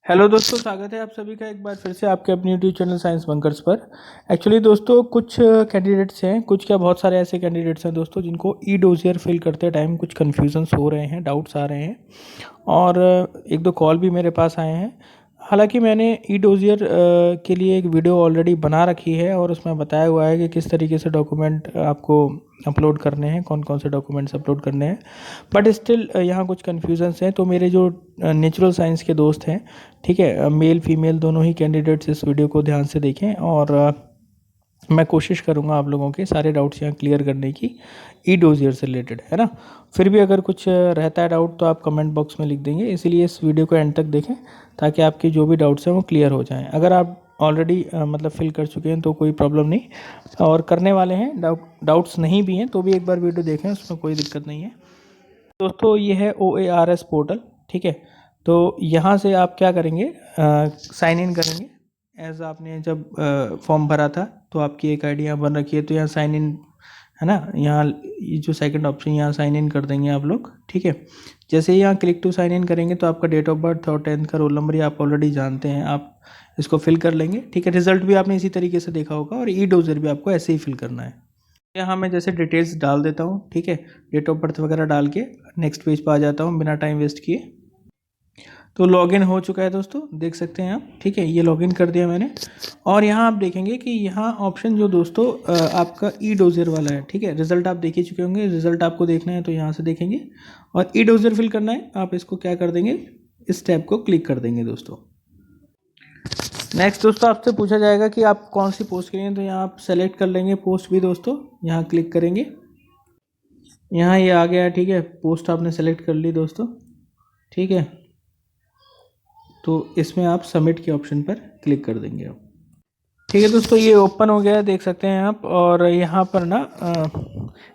Hello दोस्तों, स्वागत है आप सभी का एक बार फिर से आपके अपने यूट्यूब चैनल साइंस बंकर्स पर। एक्चुअली दोस्तों कुछ कैंडिडेट्स हैं, कुछ क्या बहुत सारे ऐसे कैंडिडेट्स हैं दोस्तों जिनको ई डोजियर फिल करते टाइम कुछ कन्फ्यूजन्स हो रहे हैं, डाउट्स आ रहे हैं और एक दो कॉल भी मेरे पास आए हैं। हालांकि मैंने ई डोजियर के लिए एक वीडियो ऑलरेडी बना रखी है और उसमें बताया हुआ है कि किस तरीके से डॉक्यूमेंट आपको अपलोड करने हैं, कौन कौन से डॉक्यूमेंट्स अपलोड करने हैं। बट स्टिल यहाँ कुछ कन्फ्यूजन्स हैं, तो मेरे जो नेचुरल साइंस के दोस्त हैं, ठीक है, मेल फीमेल दोनों ही कैंडिडेट्स इस वीडियो को ध्यान से देखें और मैं कोशिश करूंगा आप लोगों के सारे डाउट्स यहाँ क्लियर करने की, ई डोजियर से रिलेटेड, है ना। फिर भी अगर कुछ रहता है डाउट तो आप कमेंट बॉक्स में लिख देंगे, इसीलिए इस वीडियो को एंड तक देखें ताकि आपके जो भी डाउट्स हैं वो क्लियर हो जाएं। अगर आप ऑलरेडी मतलब फिल कर चुके हैं तो कोई प्रॉब्लम नहीं, और करने वाले हैं डाउट्स नहीं भी हैं तो भी एक बार वीडियो देखें, उसमें कोई दिक्कत नहीं है। दोस्तों ये है OARS पोर्टल, ठीक है। तो यहाँ से आप क्या करेंगे, साइन इन करेंगे। एज आपने जब फॉर्म भरा था तो आपकी एक आईडी यहाँ बन रखी है, तो यहाँ साइन इन है ना, यहाँ ये जो सेकंड ऑप्शन यहाँ साइन इन कर देंगे आप लोग, ठीक है। जैसे ही यहाँ क्लिक टू साइन इन करेंगे तो आपका डेट ऑफ बर्थ और 10th का रोल नंबर ही आप ऑलरेडी जानते हैं, आप इसको फिल कर लेंगे, ठीक है। रिजल्ट भी आपने इसी तरीके से देखा होगा और ई डोजर भी आपको ऐसे ही फिल करना है। यहाँ मैं जैसे डिटेल्स डाल देता हूँ, ठीक है, डेट ऑफ बर्थ वगैरह डाल के नेक्स्ट पेज पर आ जाता हूँ बिना टाइम वेस्ट किए। तो लॉगिन हो चुका है दोस्तों, देख सकते हैं आप, ठीक है, ये लॉगिन कर दिया मैंने। और यहाँ आप देखेंगे कि यहाँ ऑप्शन जो दोस्तों आपका ई डोजर वाला है, ठीक है। रिजल्ट आप देख ही चुके होंगे, रिजल्ट आपको देखना है तो यहाँ से देखेंगे और ई डोजर फिल करना है, आप इसको क्या कर देंगे, इस टैब को क्लिक कर देंगे दोस्तों। नेक्स्ट दोस्तों आपसे पूछा जाएगा कि आप कौन सी पोस्ट करेंगे, तो यहाँ आप सेलेक्ट कर लेंगे पोस्ट भी दोस्तों, यहाँ क्लिक करेंगे, यहाँ ये आ गया, ठीक है। पोस्ट आपने सेलेक्ट कर ली दोस्तों, ठीक है। तो इसमें आप सबमिट के ऑप्शन पर क्लिक कर देंगे आप, ठीक है दोस्तों। ये ओपन हो गया है, देख सकते हैं आप। और यहाँ पर ना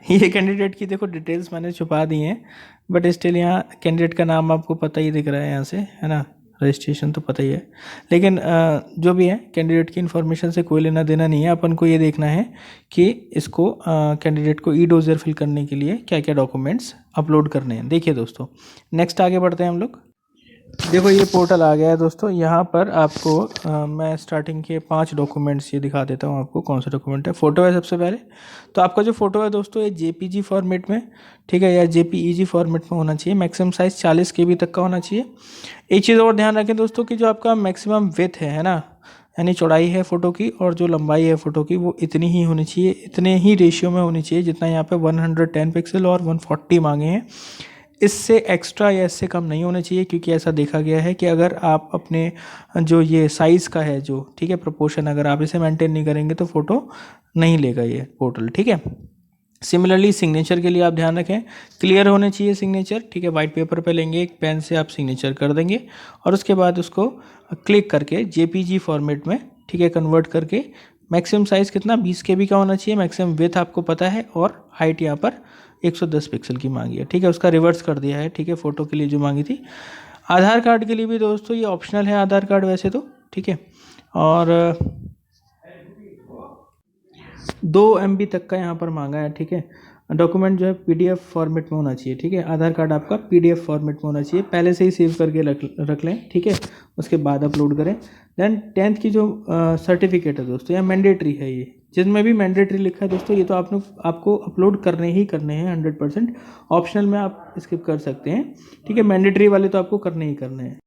ये कैंडिडेट की देखो डिटेल्स मैंने छुपा दी हैं, बट स्टिल यहाँ कैंडिडेट का नाम आपको पता ही दिख रहा है यहाँ से, है ना, रजिस्ट्रेशन तो पता ही है। लेकिन जो भी है कैंडिडेट की इन्फॉर्मेशन से कोई लेना देना नहीं है, अपन को ये देखना है कि इसको कैंडिडेट को ई डोजर फिल करने के लिए क्या क्या डॉक्यूमेंट्स अपलोड करने हैं। देखिए दोस्तों, नेक्स्ट आगे बढ़ते हैं हम लोग। देखो ये पोर्टल आ गया है दोस्तों, यहाँ पर आपको मैं स्टार्टिंग के 5 डॉक्यूमेंट्स ये दिखा देता हूँ आपको कौन सा डॉक्यूमेंट है। फ़ोटो है सबसे पहले, तो आपका जो फ़ोटो है दोस्तों ये JPG फॉर्मेट में, ठीक है, या JPEG फॉर्मेट में होना चाहिए। मैक्सिमम साइज़ 40 KB तक का होना चाहिए। एक चीज़ और ध्यान रखें दोस्तों कि जो आपका मैक्सिमम विथ है ना, यानी चौड़ाई है फ़ोटो की और जो लंबाई है फ़ोटो की, वो इतनी ही होनी चाहिए, इतने ही रेशियो में होनी चाहिए जितना यहाँ पे 110 पिक्सल और 140 मांगे हैं। इससे एक्स्ट्रा या इससे कम नहीं होना चाहिए, क्योंकि ऐसा देखा गया है कि अगर आप अपने जो ये साइज़ का है जो, ठीक है, प्रोपोर्शन, अगर आप इसे मेंटेन नहीं करेंगे तो फ़ोटो नहीं लेगा ये पोर्टल, ठीक है। सिमिलरली सिग्नेचर के लिए आप ध्यान रखें, क्लियर होने चाहिए सिग्नेचर, ठीक है। वाइट पेपर पे लेंगे, एक पेन से आप सिग्नेचर कर देंगे और उसके बाद उसको क्लिक करके JPG फॉर्मेट में, ठीक है, कन्वर्ट करके मैक्सिमम साइज़ कितना 20 KB का होना चाहिए। मैक्सिमम विथ आपको पता है और हाइट यहाँ पर 110 पिक्सल की मांगी है, ठीक है। उसका रिवर्स कर दिया है, ठीक है, फ़ोटो के लिए जो मांगी थी। आधार कार्ड के लिए भी दोस्तों ये ऑप्शनल है आधार कार्ड वैसे तो, ठीक है। और 2 MB तक का यहाँ पर मांगा है, ठीक है। डॉक्यूमेंट जो है PDF फॉर्मेट में होना चाहिए, ठीक है। आधार कार्ड आपका PDF फॉर्मेट में होना चाहिए, पहले से ही सेव करके रख लें, ठीक है, उसके बाद अपलोड करें। देन 10th की जो सर्टिफिकेट है दोस्तों, यह मैंडेटरी है, ये जिसमें भी मैंडेटरी लिखा है दोस्तों, ये तो आपको अपलोड करने ही करने हैं 100%। ऑप्शनल में आप स्किप कर सकते हैं, ठीक है। मैंडेटरी वाले तो आपको करने ही करने हैं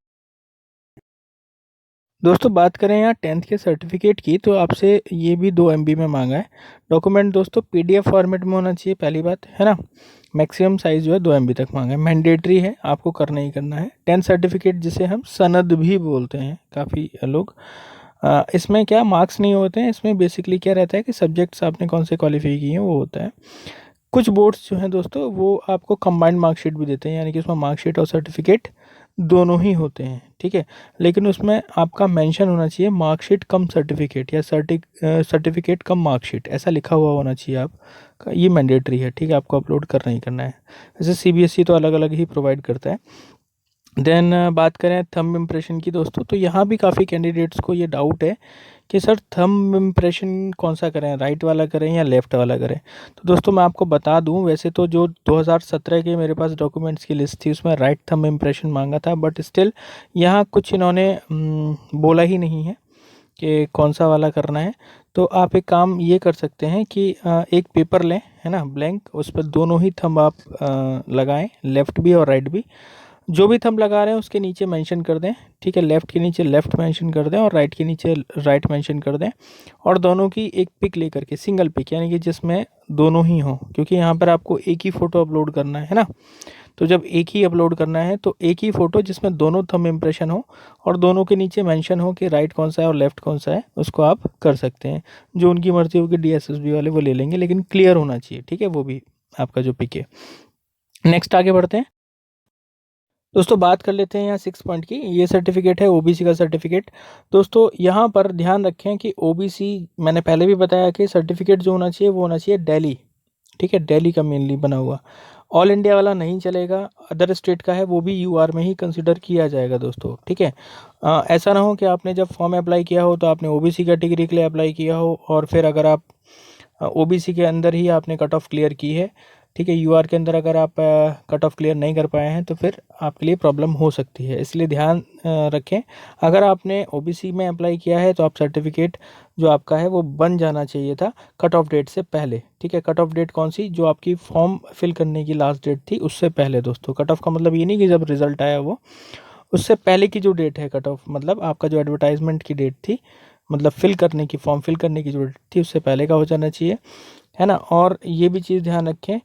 दोस्तों। बात करें यहाँ 10th के सर्टिफिकेट की, तो आपसे ये भी 2 MB में मांगा है डॉक्यूमेंट दोस्तों, PDF फॉर्मेट में होना चाहिए, पहली बात, है ना। मैक्सिमम साइज़ जो है 2 MB तक मांगा है, मैंडेटरी है, आपको करना ही करना है। 10th सर्टिफिकेट जिसे हम सनद भी बोलते हैं काफ़ी लोग, इसमें क्या मार्क्स नहीं होते हैं, इसमें बेसिकली क्या रहता है कि सब्जेक्ट्स आपने कौन से क्वालिफाई किए हैं वो होता है। कुछ बोर्ड्स जो हैं दोस्तों वो आपको कंबाइंड मार्कशीट भी देते हैं, यानी कि उसमें मार्कशीट और सर्टिफिकेट दोनों ही होते हैं, ठीक है। लेकिन उसमें आपका मेंशन होना चाहिए मार्कशीट कम सर्टिफिकेट या सर्टिफिकेट कम मार्कशीट, ऐसा लिखा हुआ होना चाहिए आप, ये मैंडेटरी है, ठीक है, आपको अपलोड करना ही करना है। जैसे CBSE तो अलग अलग ही प्रोवाइड करता है। देन बात करें थंब इम्प्रेशन की दोस्तों, तो यहाँ भी काफ़ी कैंडिडेट्स को ये डाउट है कि सर थंब इम्प्रेशन कौन सा करें, राइट वाला करें या लेफ़्ट वाला करें। तो दोस्तों मैं आपको बता दूं, वैसे तो जो 2017 के मेरे पास डॉक्यूमेंट्स की लिस्ट थी उसमें राइट थंब इम्प्रेशन मांगा था, बट स्टिल यहाँ कुछ इन्होंने बोला ही नहीं है कि कौन सा वाला करना है। तो आप एक काम ये कर सकते हैं कि एक पेपर लें, है ना, ब्लैंक, उस पर दोनों ही थंब आप लगाएं, लेफ़्ट भी और राइट भी। जो भी थंब लगा रहे हैं उसके नीचे मेंशन कर दें, ठीक है, लेफ़्ट के नीचे लेफ़्ट मेंशन कर दें और राइट के नीचे राइट मेंशन कर दें। और दोनों की एक पिक लेकर के, सिंगल पिक, यानी कि जिसमें दोनों ही हों, क्योंकि यहाँ पर आपको एक ही फ़ोटो अपलोड करना है ना। तो जब एक ही अपलोड करना है तो एक ही फ़ोटो जिसमें दोनों थंब इम्प्रेशन हो और दोनों के नीचे मेंशन हो कि राइट कौन सा है और लेफ़्ट कौन सा है, उसको आप कर सकते हैं। जो उनकी मर्ज़ी होगी डीएसएसबी वाले वो ले लेंगे, लेकिन क्लियर होना चाहिए, ठीक है, वो भी आपका जो पिक है। नेक्स्ट आगे बढ़ते हैं दोस्तों, बात कर लेते हैं यहाँ 6 पॉइंट की। ये सर्टिफिकेट है ओबीसी का सर्टिफिकेट। दोस्तों यहाँ पर ध्यान रखें कि ओबीसी, मैंने पहले भी बताया कि सर्टिफिकेट जो होना चाहिए वो होना चाहिए दिल्ली, ठीक है, दिल्ली का मेनली बना हुआ। ऑल इंडिया वाला नहीं चलेगा, अदर स्टेट का है वो भी यूआर में ही कंसिडर किया जाएगा दोस्तों, ठीक है। ऐसा ना हो कि आपने जब फॉर्म अप्लाई किया हो तो आपने ओबीसी कैटेगरी के लिए अप्लाई किया हो और फिर अगर आप ओबीसी के अंदर ही आपने कट ऑफ क्लियर की है, ठीक है, यूआर के अंदर अगर आप कट ऑफ क्लियर नहीं कर पाए हैं तो फिर आपके लिए प्रॉब्लम हो सकती है, इसलिए ध्यान रखें। अगर आपने ओबीसी में अप्लाई किया है तो आप सर्टिफिकेट जो आपका है वो बन जाना चाहिए था कट ऑफ डेट से पहले, ठीक है। कट ऑफ डेट कौन सी, जो आपकी फॉर्म फिल करने की लास्ट डेट थी उससे पहले दोस्तों। कट ऑफ का मतलब ये नहीं कि जब रिजल्ट आया वो, उससे पहले की जो डेट है कट ऑफ, मतलब आपका जो एडवर्टाइजमेंट की डेट थी, मतलब फिल करने की, फॉर्म फिल करने की जो डेट थी उससे पहले का हो जाना चाहिए, है ना। और ये भी चीज़ ध्यान रखें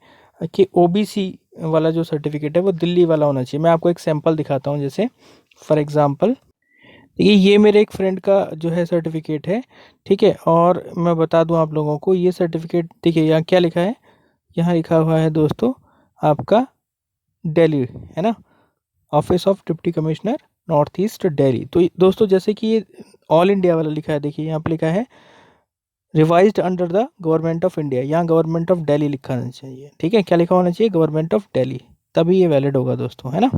कि ओबीसी वाला जो सर्टिफिकेट है वो दिल्ली वाला होना चाहिए। मैं आपको एक सैंपल दिखाता हूँ, जैसे फॉर एग्ज़ाम्पल ये मेरे एक फ्रेंड का जो है सर्टिफिकेट है, ठीक है। और मैं बता दूं आप लोगों को, ये सर्टिफिकेट देखिए यहाँ क्या लिखा है, यहाँ लिखा हुआ है दोस्तों आपका दिल्ली, है ना, office of deputy commissioner north east Delhi. तो दोस्तों जैसे कि ये ऑल इंडिया वाला लिखा है, देखिए यहाँ पे लिखा है revised under the government of India, यहाँ गवर्नमेंट ऑफ दिल्ली लिखा होना चाहिए, ठीक है, क्या लिखा होना चाहिए, गवर्नमेंट ऑफ दिल्ली, तभी ये वैलिड होगा दोस्तों, है ना।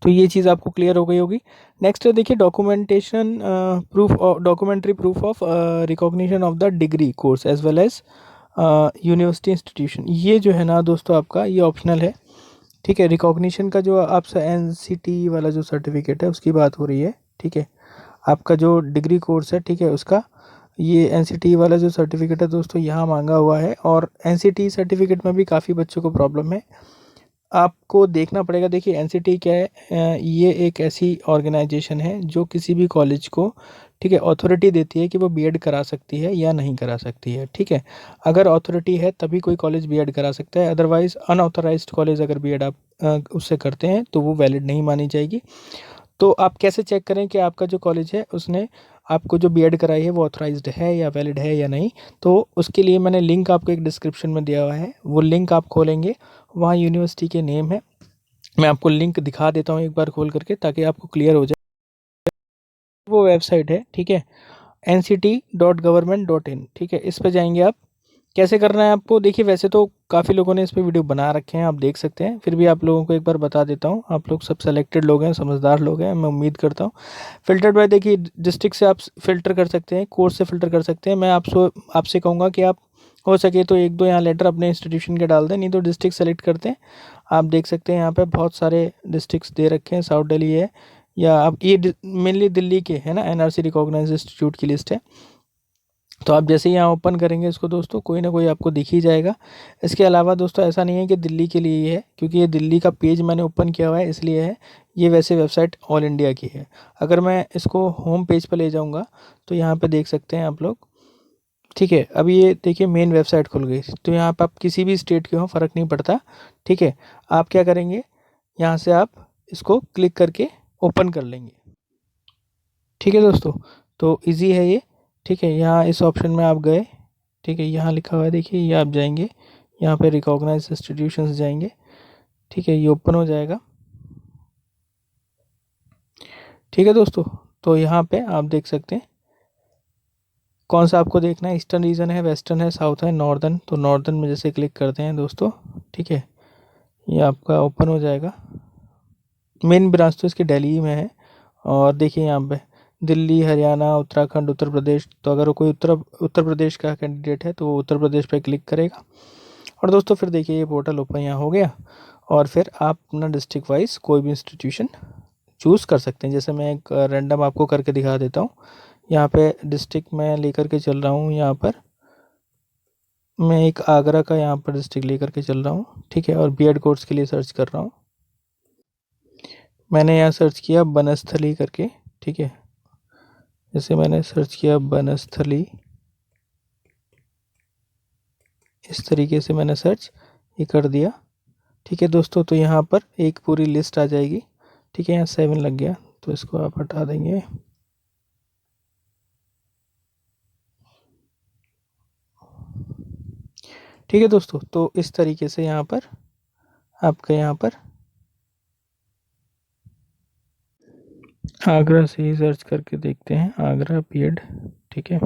तो ये चीज़ आपको क्लियर हो गई होगी। नेक्स्ट देखिए documentation proof, documentary proof of recognition of the degree course as well as university institution. ये जो है ना दोस्तों आपका ये ऑप्शनल है, ठीक है। रिकॉग्निशन का जो आपसे एनसीटी वाला जो सर्टिफिकेट है उसकी बात हो रही है, ठीक है। आपका जो डिग्री कोर्स है, ठीक है, उसका ये एनसीटी वाला जो सर्टिफिकेट है दोस्तों यहाँ मांगा हुआ है। और एनसीटी सर्टिफिकेट में भी काफ़ी बच्चों को प्रॉब्लम है, आपको देखना पड़ेगा। देखिए एनसीटी क्या है, ये एक ऐसी ऑर्गेनाइजेशन है जो किसी भी कॉलेज को, ठीक है, अथॉरिटी देती है कि वो बीएड करा सकती है या नहीं करा सकती है, ठीक है। अगर अथॉरिटी है तभी कोई कॉलेज बीएड करा सकता है, अदरवाइज अनऑथराइज्ड कॉलेज अगर बीएड आप उससे करते हैं तो वो वैलिड नहीं मानी जाएगी। तो आप कैसे चेक करें कि आपका जो कॉलेज है उसने आपको जो बीएड कराई है वो ऑथराइज्ड है या वैलिड है या नहीं। तो उसके लिए मैंने लिंक आपको एक डिस्क्रिप्शन में दिया हुआ है, वो लिंक आप खोलेंगे, वहाँ यूनिवर्सिटी के नेम है, मैं आपको लिंक दिखा देता हूँ एक बार खोल करके ताकि आपको क्लियर हो जाए। वो वेबसाइट है, ठीक है, nct.government.in, ठीक है, इस पे जाएंगे आप। कैसे करना है आपको, देखिए वैसे तो काफ़ी लोगों ने इस पे वीडियो बना रखे हैं, आप देख सकते हैं, फिर भी आप लोगों को एक बार बता देता हूँ। आप लोग सब सेलेक्टेड लोग हैं, समझदार लोग हैं, मैं उम्मीद करता हूँ। फ़िल्टर्ड बाय, देखिए डिस्ट्रिक्ट से आप फ़िल्टर कर सकते हैं, कोर्स से फ़िल्टर कर सकते हैं। मैं आपसे कहूँगा कि आप हो सके तो एक दो यहाँ लेटर अपने इंस्टीट्यूशन के डाल दें, नहीं तो डिस्ट्रिक्ट सेलेक्ट करते हैं। आप देख सकते हैं यहाँ पे बहुत सारे डिस्ट्रिक्ट्स दे रखे हैं, साउथ दिल्ली है, या आप ये मेनली दिल्ली के है ना, एनआरसी रिकॉग्नाइज इंस्टीट्यूट की लिस्ट है। तो आप जैसे ही यहाँ ओपन करेंगे इसको दोस्तों, कोई ना कोई आपको दिख ही जाएगा। इसके अलावा दोस्तों ऐसा नहीं है कि दिल्ली के लिए ही है, क्योंकि ये दिल्ली का पेज मैंने ओपन किया हुआ है इसलिए है, ये वैसे वेबसाइट ऑल इंडिया की है। अगर मैं इसको होम पेज पर ले जाऊँगा तो यहाँ पे देख सकते हैं आप लोग, ठीक है। अभी ये देखिए मेन वेबसाइट खुल गई, तो यहाँ पर आप किसी भी स्टेट के हों फ़र्क नहीं पड़ता, ठीक है। आप क्या करेंगे, यहाँ से आप इसको क्लिक करके ओपन कर लेंगे, ठीक है दोस्तों। तो इजी है ये, ठीक है। यहाँ इस ऑप्शन में आप गए, ठीक है, यहाँ लिखा हुआ है देखिए, ये आप जाएंगे, यहाँ पे रिकॉग्नाइज इंस्टीट्यूशंस जाएंगे, ठीक है, ये ओपन हो जाएगा, ठीक है दोस्तों। तो यहाँ पे आप देख सकते हैं कौन सा आपको देखना है, ईस्टर्न रीजन है, वेस्टर्न है, साउथ है, नॉर्दर्न। तो नॉर्दर्न में जैसे क्लिक करते हैं दोस्तों, ठीक है, ये आपका ओपन हो जाएगा, मेन ब्रांच तो इसकी दिल्ली में है। और देखिए यहाँ पे दिल्ली, हरियाणा, उत्तराखंड, उत्तर प्रदेश। तो अगर कोई उत्तर प्रदेश का कैंडिडेट है तो वो उत्तर प्रदेश पे क्लिक करेगा। और दोस्तों फिर देखिए ये पोर्टल ओपन यहाँ हो गया। और फिर आप अपना डिस्ट्रिक्ट वाइज कोई भी इंस्टीट्यूशन चूज़ कर सकते हैं। जैसे मैं एक रैंडम आपको करके दिखा देता हूँ। यहाँ पे डिस्ट्रिक्ट मैं लेकर के चल रहा हूँ। यहाँ पर मैं एक आगरा का यहाँ पर डिस्ट्रिक्ट लेकर के चल रहा हूँ, ठीक है। और बीएड कोर्स के लिए सर्च कर रहा हूँ। मैंने यहाँ सर्च किया बनस्थली करके, ठीक है। जैसे मैंने सर्च किया बनस्थली, इस तरीके से मैंने सर्च ये कर दिया, ठीक है दोस्तों। तो यहाँ पर एक पूरी लिस्ट आ जाएगी, ठीक है। यहाँ 7 लग गया तो इसको आप हटा देंगे। ठीक है दोस्तों, तो इस तरीके से यहाँ पर आपका यहाँ पर आगरा से ही सर्च करके देखते हैं, आगरा बीएड, ठीक है।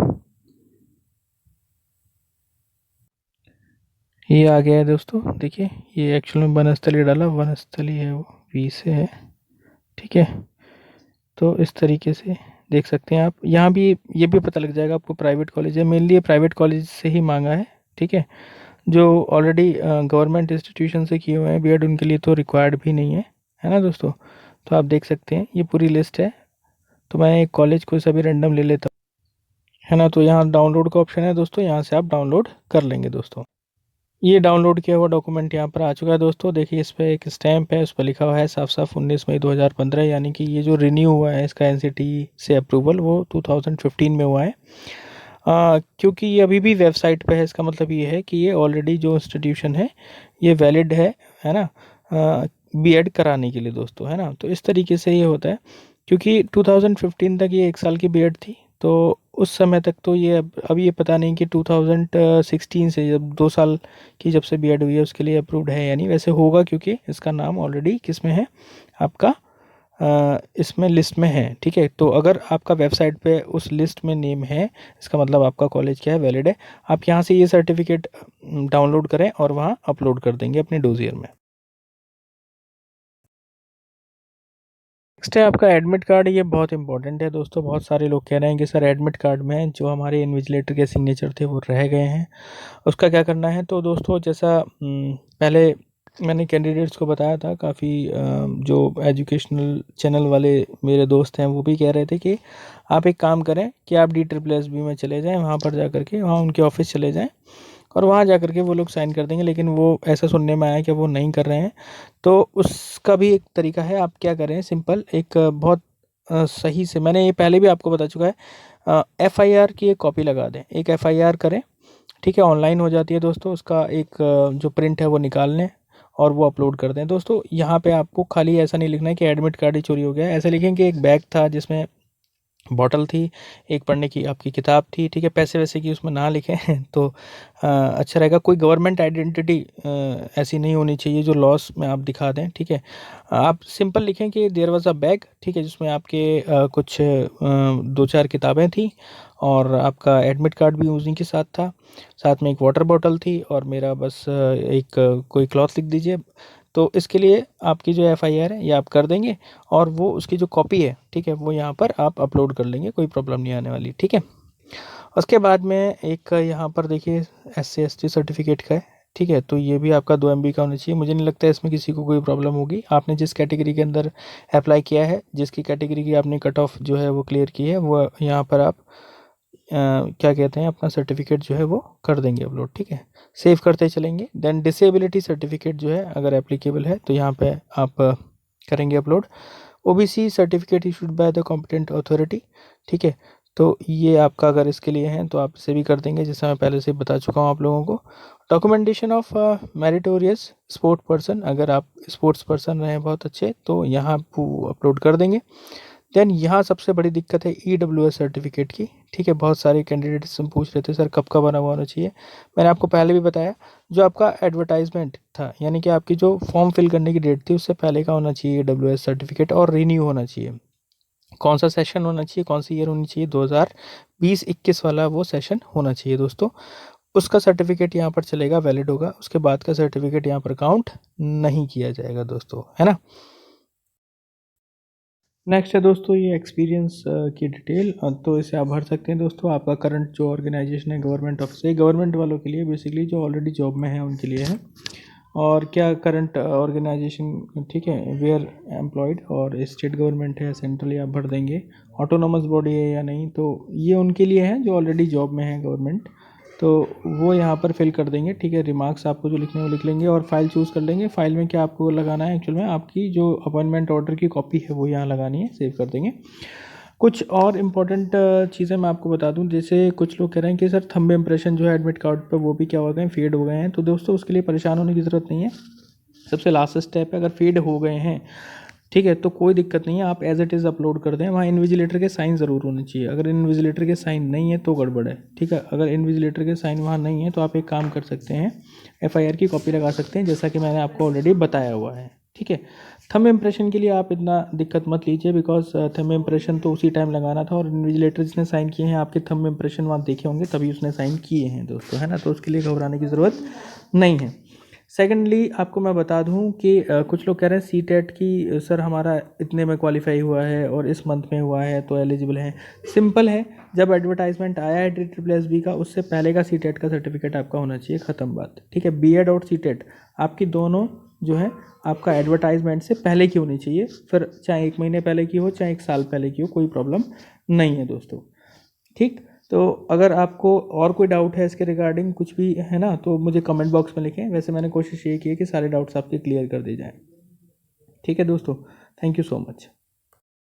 ये आ गया है दोस्तों, देखिए ये एक्चुअल में बनस्थली डाला, वनस्थली है वो, वी से है, ठीक है। तो इस तरीके से देख सकते हैं आप। यहाँ भी ये भी पता लग जाएगा आपको प्राइवेट कॉलेज है, मेनली ये प्राइवेट कॉलेज से ही मांगा है, ठीक है। जो ऑलरेडी गवर्नमेंट इंस्टीट्यूशन से किए हुए हैं बीएड उनके लिए तो रिक्वायर्ड भी नहीं है ना दोस्तों। तो आप देख सकते हैं ये पूरी लिस्ट है। तो मैं एक कॉलेज को सभी रैंडम ले लेता हूँ, है ना। तो यहाँ डाउनलोड का ऑप्शन है दोस्तों, यहाँ से आप डाउनलोड कर लेंगे दोस्तों। ये डाउनलोड किया हुआ डॉक्यूमेंट यहाँ पर आ चुका है दोस्तों। देखिए इस पर एक स्टैंप है, उस पर लिखा हुआ है साफ साफ 19 मई 2015, यानी कि ये जो रिन्यू हुआ है इसका एनसीटी से अप्रूवल वो 2015 में हुआ है। क्योंकि ये अभी भी वेबसाइट पे है, इसका मतलब ये है कि ये ऑलरेडी जो इंस्टीट्यूशन है ये वैलिड है ना, बीएड कराने के लिए दोस्तों, है ना। तो इस तरीके से ये होता है, क्योंकि 2015 तक ये 1 साल की बीएड थी। तो उस समय तक तो ये अब ये पता नहीं कि 2016 से जब 2 साल की जब से बीएड हुई है उसके लिए अप्रूव्ड है या नहीं। वैसे होगा क्योंकि इसका नाम ऑलरेडी किस में है आपका, इसमें लिस्ट में है, ठीक है। तो अगर आपका वेबसाइट पे उस लिस्ट में नेम है, इसका मतलब आपका कॉलेज क्या है, वैलिड है। आप यहाँ से ये सर्टिफिकेट डाउनलोड करें और वहाँ अपलोड कर देंगे अपने डोजियर में। नेक्स्ट है आपका एडमिट कार्ड। ये बहुत इंपॉर्टेंट है दोस्तों। बहुत सारे लोग कह रहे हैं कि सर एडमिट कार्ड में जो हमारे इन्विजिलेटर के सिग्नेचर थे वो रह गए हैं, उसका क्या करना है। तो दोस्तों जैसा पहले मैंने कैंडिडेट्स को बताया था, काफ़ी जो एजुकेशनल चैनल वाले मेरे दोस्त हैं वो भी कह रहे थे कि आप एक काम करें कि आप DSSB में चले जाएं, वहाँ पर जा कर के वहाँ उनके ऑफिस चले जाएं और वहाँ जा कर के वो लोग साइन कर देंगे। लेकिन वो ऐसा सुनने में आया कि वो नहीं कर रहे हैं। तो उसका भी एक तरीका है, आप क्या करें, सिंपल एक बहुत सही से, मैंने ये पहले भी आपको बता चुका है, FIR की एक कॉपी लगा दें, एक FIR करें, ठीक है। ऑनलाइन हो जाती है दोस्तों, उसका एक जो प्रिंट है वो निकाल लें और वो अपलोड कर दें दोस्तों। यहाँ पे आपको खाली ऐसा नहीं लिखना है कि एडमिट कार्ड ही चोरी हो गया है, ऐसा लिखें कि एक बैग था जिसमें बॉटल थी, एक पढ़ने की आपकी किताब थी, ठीक है। पैसे वैसे की उसमें ना लिखें तो अच्छा रहेगा। कोई गवर्नमेंट आइडेंटिटी ऐसी नहीं होनी चाहिए जो लॉस में आप दिखा दें, ठीक है। आप सिंपल लिखें कि देयर वाज अ बैग, ठीक है, जिसमें आपके कुछ 2-4 किताबें थी और आपका एडमिट कार्ड भी उसी के साथ था, साथ में एक वाटर बॉटल थी और मेरा बस एक कोई क्लॉथ लिख दीजिए। तो इसके लिए आपकी जो FIR है ये आप कर देंगे और वो उसकी जो कॉपी है, ठीक है, वो यहाँ पर आप अपलोड कर लेंगे, कोई प्रॉब्लम नहीं आने वाली, ठीक है। उसके बाद में एक यहाँ पर देखिए SC ST सर्टिफिकेट का है, ठीक है। तो ये भी आपका 2 MB का होना चाहिए। मुझे नहीं लगता है इसमें किसी को कोई प्रॉब्लम होगी। आपने जिस कैटेगरी के अंदर अप्लाई किया है, जिसकी कैटेगरी की आपने कट ऑफ जो है वो क्लियर की है, वो यहाँ पर आप क्या कहते हैं अपना सर्टिफिकेट जो है वो कर देंगे अपलोड, ठीक है। सेव करते चलेंगे। देन डिसेबिलिटी सर्टिफिकेट जो है अगर एप्लीकेबल है तो यहाँ पे आप करेंगे upload. OBC certificate issued by the competent authority, ठीक है। तो ये आपका अगर इसके लिए है तो आप इसे भी कर देंगे, जैसा मैं पहले से बता चुका हूँ आप लोगों को। Documentation of meritorious sport person, अगर आप स्पोर्ट्स पर्सन रहे बहुत अच्छे तो यहाँ आप अपलोड कर देंगे। देन यहाँ सबसे बड़ी दिक्कत है EWS सर्टिफिकेट की, ठीक है। बहुत सारे कैंडिडेट्स हम पूछ रहे थे सर कब का बना हुआ होना चाहिए। मैंने आपको पहले भी बताया, जो आपका एडवर्टाइजमेंट था, यानी कि आपकी जो फॉर्म फिल करने की डेट थी उससे पहले का होना चाहिए EWS सर्टिफिकेट और रिन्यू होना चाहिए। कौन सा सेशन होना चाहिए, कौन सी ईयर होनी चाहिए, 2020-21 वाला वो सेशन होना चाहिए दोस्तों। उसका सर्टिफिकेट यहाँ पर चलेगा, वैलिड होगा। उसके बाद का सर्टिफिकेट यहाँ पर काउंट नहीं किया जाएगा दोस्तों, है ना। नेक्स्ट है दोस्तों ये एक्सपीरियंस की डिटेल। तो इसे आप भर सकते हैं दोस्तों। आपका करंट जो ऑर्गेनाइजेशन है गवर्नमेंट ऑफिस है, गवर्नमेंट वालों के लिए बेसिकली जो ऑलरेडी जॉब में है उनके लिए है। और क्या करंट ऑर्गेनाइजेशन, ठीक है, वेयर एम्प्लॉयड, और स्टेट गवर्नमेंट है, सेंट्रली आप भर देंगे। ऑटोनोमस बॉडी है या नहीं, तो ये उनके लिए है जो ऑलरेडी जॉब में है गवर्नमेंट, तो वो यहाँ पर फिल कर देंगे। ठीक है, रिमार्क्स आपको जो लिखने वो लिख लेंगे और फाइल चूज़ कर लेंगे। फाइल में क्या आपको लगाना है एक्चुअल में, आपकी जो अपॉइंटमेंट ऑर्डर की कॉपी है वो यहाँ लगानी है, सेव कर देंगे। कुछ और इम्पोर्टेंट चीज़ें मैं आपको बता दूं, जैसे कुछ लोग कह रहे हैं कि सर थंब इम्प्रेशन जो है एडमिट कार्ड पर वो भी क्या हो गए, फेड हो गए हैं। तो दोस्तों उसके लिए परेशान होने की ज़रूरत नहीं है। सबसे लास्ट स्टेप है, अगर फेड हो गए हैं, ठीक है, तो कोई दिक्कत नहीं है, आप एज इट इज़ अपलोड कर दें। वहाँ इन्विजिलेटर के साइन ज़रूर होने चाहिए। अगर इन्विजिलेटर के साइन नहीं है तो गड़बड़ है। ठीक है, अगर इन्विजिलेटर के साइन वहाँ नहीं है तो आप एक काम कर सकते हैं, एफआईआर की कॉपी लगा सकते हैं, जैसा कि मैंने आपको ऑलरेडी बताया हुआ है। ठीक है, थंब इम्प्रेशन के लिए आप इतना दिक्कत मत लीजिए, बिकॉज थंब इम्प्रेशन तो उसी टाइम लगाना था, और इन्विजिलेटर जिसने साइन किए हैं आपके थंब इम्प्रेशन वहाँ देखे होंगे तभी उसने साइन किए हैं दोस्तों, है ना। तो उसके लिए घबराने की ज़रूरत नहीं है। सेकेंडली आपको मैं बता दूं कि कुछ लोग कह रहे हैं सी टेट की, सर हमारा इतने में क्वालिफाई हुआ है और इस मंथ में हुआ है तो एलिजिबल है। सिंपल है, जब एडवर्टाइजमेंट आया है TSSB का उससे पहले का सी टेट का सर्टिफिकेट आपका होना चाहिए, ख़त्म बात। ठीक है, BEd और सी टेट आपकी दोनों जो है आपका एडवर्टाइजमेंट से पहले की होनी चाहिए, फिर चाहे 1 महीने पहले की हो चाहे 1 साल पहले की हो, कोई प्रॉब्लम नहीं है दोस्तों। ठीक, तो अगर आपको और कोई डाउट है इसके रिगार्डिंग कुछ भी है ना, तो मुझे कमेंट बॉक्स में लिखें। वैसे मैंने कोशिश ये की है कि सारे डाउट्स आपके क्लियर कर दिए जाएँ। ठीक है दोस्तों, थैंक यू सो मच।